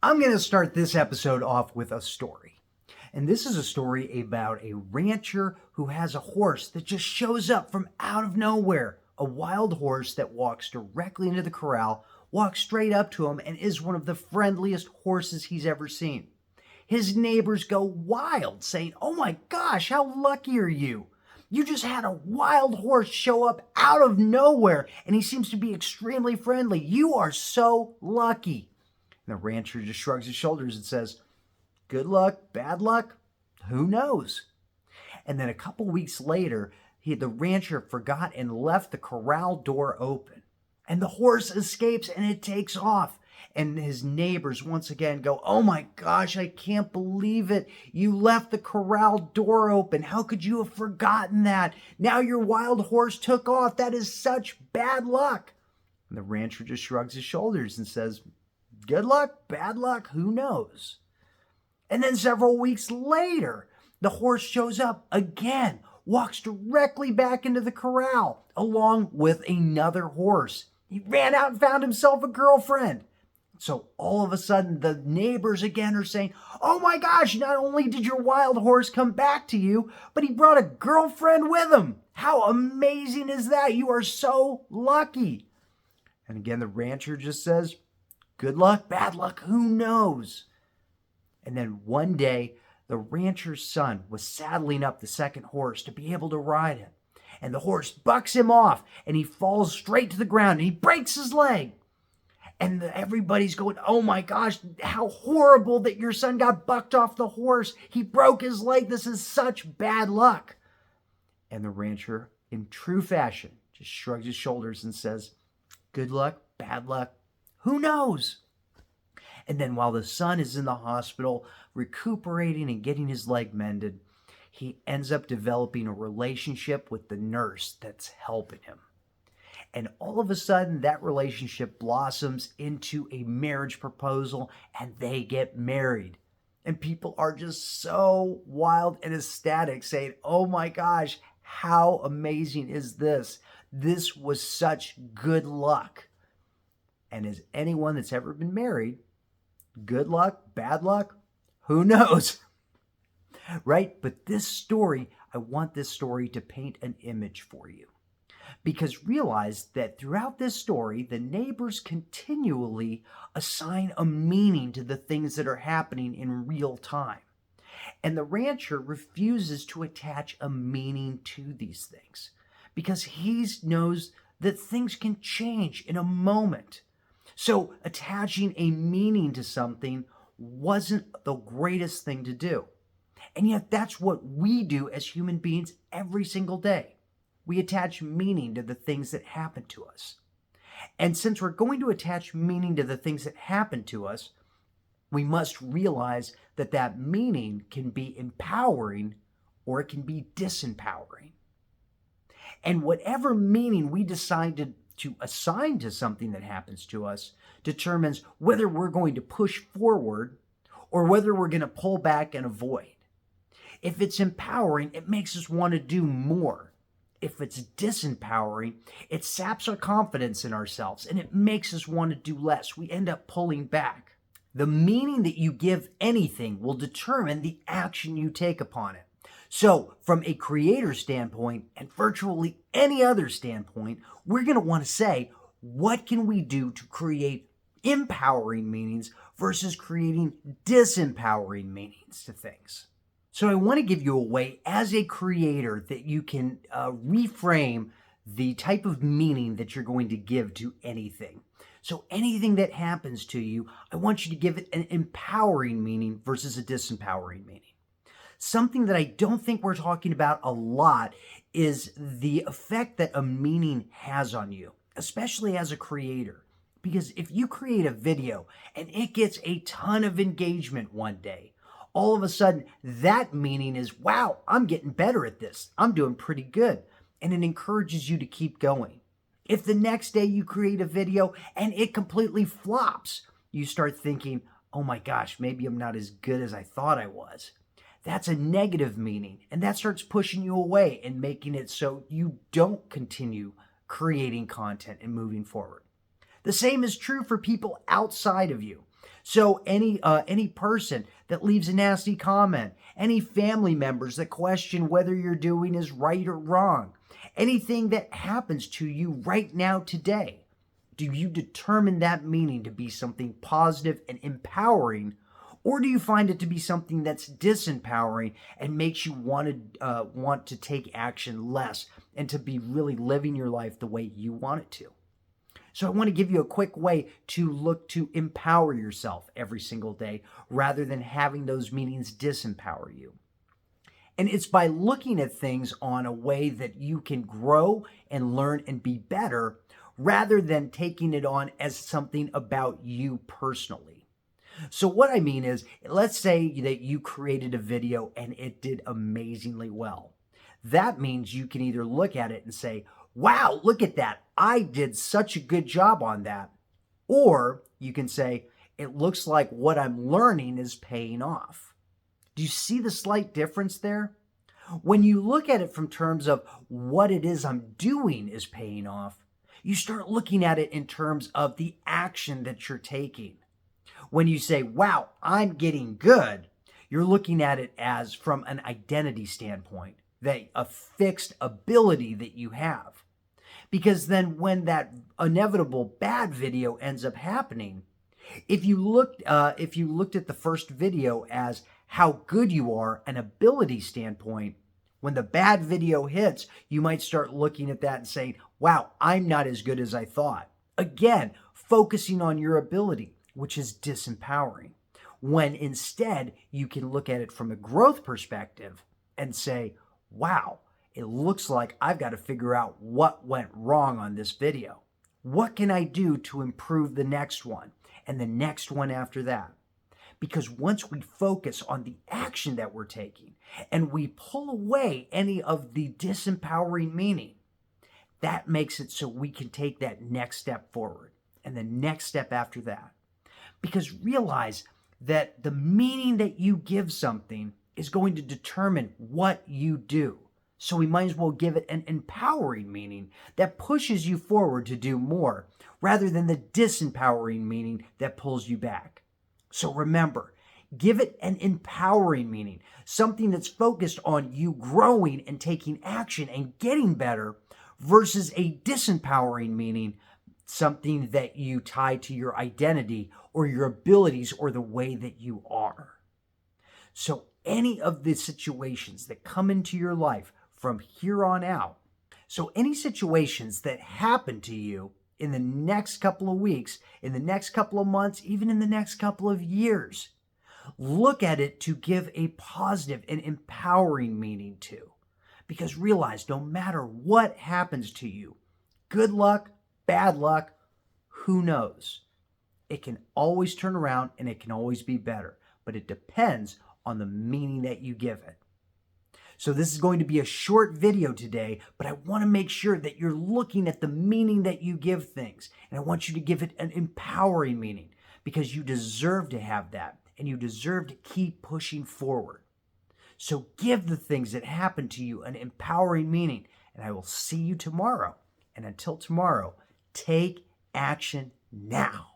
I'm going to start this episode off with a story. And this is a story about a rancher who has a horse that just shows up from out of nowhere. A wild horse that walks directly into the corral, walks straight up to him, and is one of the friendliest horses he's ever seen. His neighbors go wild, saying, "Oh my gosh, how lucky are you? You just had a wild horse show up out of nowhere, and he seems to be extremely friendly. You are so lucky." And the rancher just shrugs his shoulders and says, "Good luck, bad luck, who knows?" And then a couple weeks later, the rancher forgot and left the corral door open. And the horse escapes and it takes off. And his neighbors once again go, "Oh my gosh, I can't believe it. You left the corral door open. How could you have forgotten that? Now your wild horse took off. That is such bad luck." And the rancher just shrugs his shoulders and says, "Good luck, bad luck, who knows?" And then several weeks later, the horse shows up again, walks directly back into the corral along with another horse. He ran out and found himself a girlfriend. So all of a sudden, the neighbors again are saying, "Oh my gosh, not only did your wild horse come back to you, but he brought a girlfriend with him. How amazing is that? You are so lucky." And again, the rancher just says, "Good luck, bad luck, who knows?" And then one day, the rancher's son was saddling up the second horse to be able to ride him. And the horse bucks him off, and he falls straight to the ground, and he breaks his leg. And everybody's going, "Oh my gosh, how horrible that your son got bucked off the horse. He broke his leg. This is such bad luck." And the rancher, in true fashion, just shrugs his shoulders and says, "Good luck, bad luck, who knows?" And then while the son is in the hospital recuperating and getting his leg mended, he ends up developing a relationship with the nurse that's helping him. And all of a sudden, that relationship blossoms into a marriage proposal and they get married. And people are just so wild and ecstatic saying, "Oh my gosh, how amazing is this? This was such good luck." And as anyone that's ever been married, good luck, bad luck, who knows? Right? But this story, I want this story to paint an image for you. Because realize that throughout this story, the neighbors continually assign a meaning to the things that are happening in real time. And the rancher refuses to attach a meaning to these things because he knows that things can change in a moment. So attaching a meaning to something wasn't the greatest thing to do. And yet that's what we do as human beings every single day. We attach meaning to the things that happen to us. And since we're going to attach meaning to the things that happen to us, we must realize that that meaning can be empowering or it can be disempowering. And whatever meaning we decide to assign to something that happens to us determines whether we're going to push forward or whether we're going to pull back and avoid. If it's empowering, it makes us want to do more. If it's disempowering, it saps our confidence in ourselves and it makes us want to do less. We end up pulling back. The meaning that you give anything will determine the action you take upon it. So from a creator standpoint and virtually any other standpoint, we're going to want to say, what can we do to create empowering meanings versus creating disempowering meanings to things? So I want to give you a way as a creator that you can reframe the type of meaning that you're going to give to anything. So anything that happens to you, I want you to give it an empowering meaning versus a disempowering meaning. Something that I don't think we're talking about a lot is the effect that a meaning has on you, especially as a creator. Because if you create a video and it gets a ton of engagement one day, all of a sudden that meaning is, "Wow, I'm getting better at this. I'm doing pretty good." And it encourages you to keep going. If the next day you create a video and it completely flops, you start thinking, "Oh my gosh, maybe I'm not as good as I thought I was." That's a negative meaning, and that starts pushing you away and making it so you don't continue creating content and moving forward. The same is true for people outside of you. So any person that leaves a nasty comment, any family members that question whether you're doing is right or wrong, anything that happens to you right now today, do you determine that meaning to be something positive and empowering, or do you find it to be something that's disempowering and makes you want to take action less and to be really living your life the way you want it to? So I want to give you a quick way to look to empower yourself every single day rather than having those meanings disempower you. And it's by looking at things on a way that you can grow and learn and be better rather than taking it on as something about you personally. So what I mean is, let's say that you created a video and it did amazingly well. That means you can either look at it and say, wow, look at that. I did such a good job on that. Or you can say, it looks like what I'm learning is paying off. Do you see the slight difference there? When you look at it from terms of what it is I'm doing is paying off, you start looking at it in terms of the action that you're taking. When you say, wow, I'm getting good, you're looking at it as from an identity standpoint, that a fixed ability that you have. Because then when that inevitable bad video ends up happening, if you looked at the first video as how good you are, an ability standpoint, when the bad video hits, you might start looking at that and saying, wow, I'm not as good as I thought. Again, focusing on your ability, which is disempowering. When instead you can look at it from a growth perspective and say, wow, it looks like I've got to figure out what went wrong on this video. What can I do to improve the next one and the next one after that? Because once we focus on the action that we're taking and we pull away any of the disempowering meaning, that makes it so we can take that next step forward and the next step after that. Because realize that the meaning that you give something is going to determine what you do. So we might as well give it an empowering meaning that pushes you forward to do more rather than the disempowering meaning that pulls you back. So remember, give it an empowering meaning, something that's focused on you growing and taking action and getting better versus a disempowering meaning, something that you tie to your identity or your abilities or the way that you are. So any of the situations that come into your life from here on out, so any situations that happen to you in the next couple of weeks, in the next couple of months, even in the next couple of years, look at it to give a positive and empowering meaning to. Because realize no matter what happens to you, good luck, bad luck, who knows? It can always turn around and it can always be better, but it depends on the meaning that you give it. So this is going to be a short video today, but I want to make sure that you're looking at the meaning that you give things. And I want you to give it an empowering meaning because you deserve to have that and you deserve to keep pushing forward. So give the things that happen to you an empowering meaning, and I will see you tomorrow. And until tomorrow, take action now.